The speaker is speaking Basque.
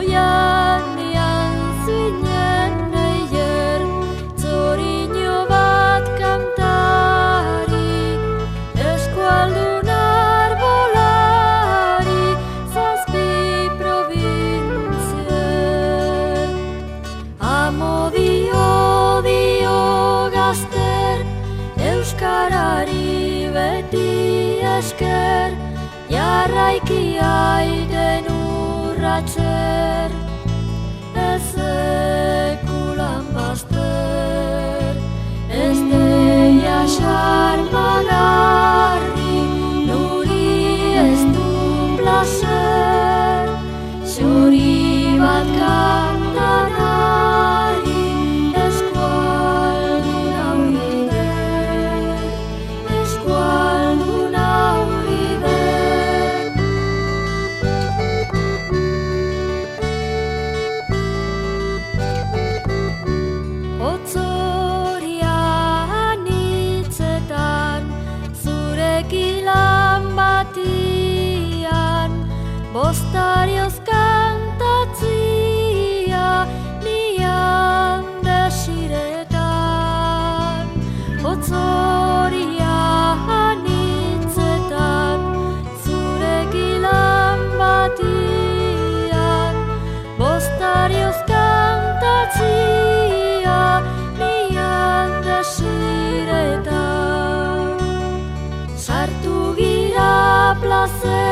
Oialdian zinen eier, txoriño bat kantari, eskualdun arbolari, zazpi probintzier. Amodio dio gazter, euskarari beti esker, jarraiki aiden urratxer, ez sekulan bazter, ez deia xarmagarri, nuri ez du plazer, xori bat kantanari, eskualdun aurider, eskualdun aurider. Otzorian hitzetan, zurekin lan batian, bostarioz kantatzia, nian desiretan. Otzorian hitzetan, zurekin lan batian, bostarioz kantatzia, nian desiretan. Sartu gira plazer